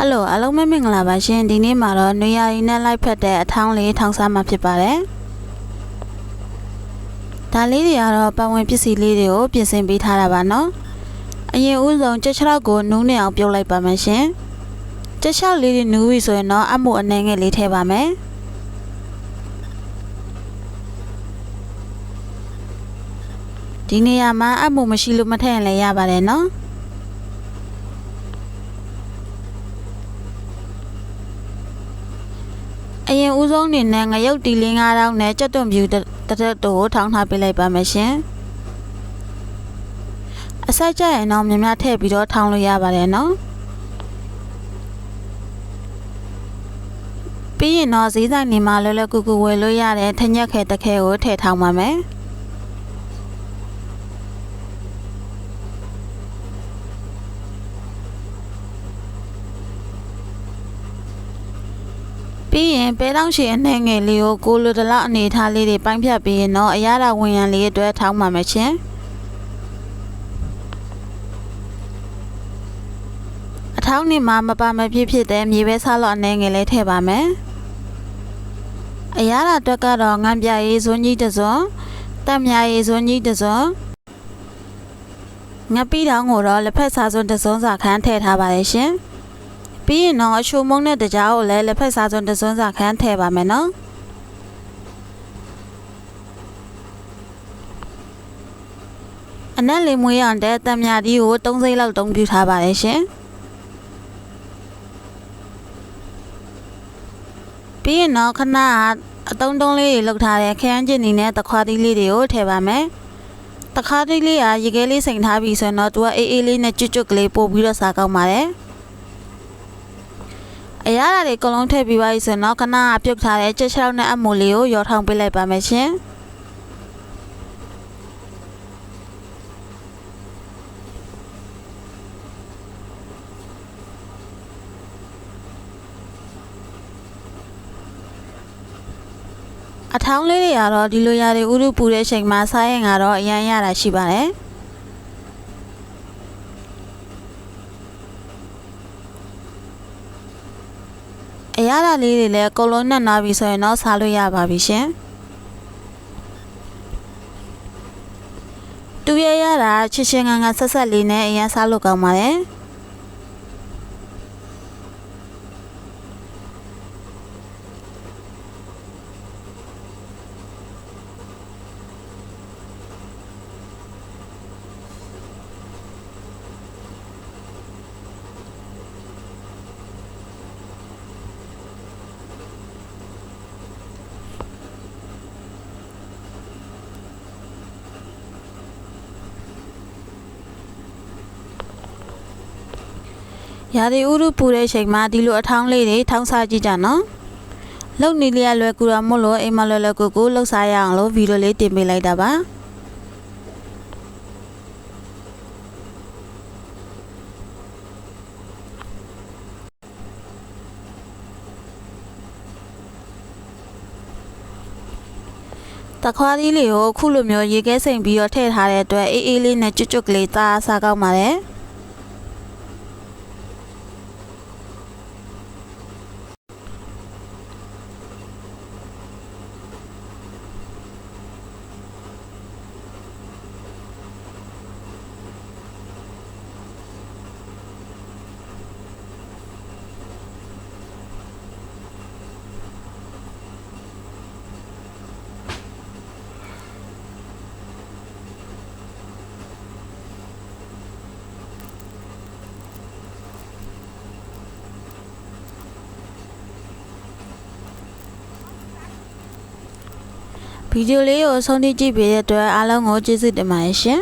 Hello အားလုံးပဲမင်္ဂလာပါရှင်ဒီနေ့မှာတော့နွေရာသီနဲ့လိုက်ဖက်တဲ့အထောင်းလေးထောင်းစားမှာဖြစ်ပါတယ်ဒါလေးတွေကတော့ပတ်ဝန်းပစ္စည်းလေးတွေကိုပြင်ဆင်ပေးထားတာပါနော်အရင်ဦးဆုံးကြက်ချောက်ကိုနူးနေအောင်ပြုတ်လိုက်ပါမယ်ရှင်ကြက်ချောက်လေးတွေနူးပြီဆိုရင်တော့အမှုအနေငယ်လေးထည့်ပါမယ်ဒီနေရာမှာအမှုမရှိလို့မထည့်ရင်လည်းရပါတယ်နော်အရင်ဦးဆုံးနေနဲ့ငရုတ်တီလေး9000နဲ့ကြက်သွန်ဖြူတစ်သက်တို့ထောင်းထားပေးလိုက်ပါမယ်ရှင်အဆက်ကျရင်တော့များများထည့်ပြီးတော့ထောင်းလို့ရပါတယ်နော်ပြီးရင်တော့ဈေးဆိုင်နေမှာလွယ်လွယ်ကူကူဝယ်လို့ရတဲ့ထညက်ခဲတခဲကိုထည့်ထောင်းပါမယ်ပြီးရင်ပဲတောင်းရှည်အနှဲငယ်လေးကိုကိုလိုတလောက်အနေထားလေးတွေပိုင်းဖြတ်ပြီးရင်တော့အရသာဝင်ရန်လေးအတွက်ထောင်းပါမယ်ရှင်အထောင်းနေမှာမပါမဖြစ်တဲ့မြေပဲစားလို့အနှဲငယ်လေးထည့်ပါမယ်အရသာအတွက်ကတော့ငံပြရေးစွန်းကြီးတစ်စွန်းတက်မြရေးစွန်းကြီးတစ်စွန်းငပိတောင်ကိုတော့လက်ဖက်စားစွန်းတစ်စွန်းစာခန်းထည့်ထားပါတယ်ရှင်ပြီးရင်တော့အချိုမုံနဲ့တကြားကိုလည်းလက်ဖက်စားစွန်းတစ်စွန်းစာခန်းထည့်ပါမယ်နော်အနက်လေးမွေးအောင်တဲ့တံမြဒီကို3စိမ့်လောက်တုံးပြထားပါတယ်ရှင်ပြီးရင်တော့ခဏအတုံးတုံးလေးတွေလောက်ထားတဲ့ခရမ်းကျင်နေနဲ့တခွားသီးလေးတွေကိုထည့်ပါမယ်တခွားသီးလေးကရေခဲလေးစိမ်ထားပြီးဆိုရင်တော့သူကအေးအေးလေးနဲ့ကျွတ်ကျွတ်ကလေးပို့ပြီးတော့စားကောင်းပါတယ်အရာတွေအကုန်လုံးထည့်ပြီးပါပြီဆိုတော့ခဏပြုတ်ထားတဲ့ကြက်ချောက်နဲ့အမူလေးကိုရောထောင်ပေးလိုက်ပါမယ်ရှင်အထောင်းလေးတွေကတော့ဒီလိုရာတွေဥရုပူတဲ့အချိန်မှာစားရင်ကတော့အရန်ရတာရှိပါတယ်အရသာလေးတွေလည်းအကုန်လုံးနဲ့နားပြီဆိုရင်တော့စားလို့ရပါပြီရှင်တူရရတာချစ်ချင်းငန်းငန်းဆက်ဆက်လေးနဲ့အရင်စားလို့ကောင်းပါတယ်ရာသီဥတုပူတဲ့အချိန်မှာဒီလိုအထောင်းလေးတွေထောင်းစားကြည့်ကြနော်လုံနေလေးလွယ်ကူတော့မို့လို့အိမ်မလွယ်လွယ်ကူကူလှုပ်စားရအောင်လို့ဗီဒီယိုလေးတင်ပေးလိုက်တာပါတခွားသီးလေးကိုခုလိုမျိုးရေခဲစိမ်ပြီးတော့ထည့်ထားတဲ့အတွက်အေးအေးလေးနဲ့ကျွတ်ကျွတ်ကလေးစားကောင်းပါတယ်ဗီဒီယိုလေးကိုဆုံးဖြတ်ကြည့်ပေးတဲ့အတွက်အားလုံးကိုကျေးဇူးတင်ပါတယ်ရှင်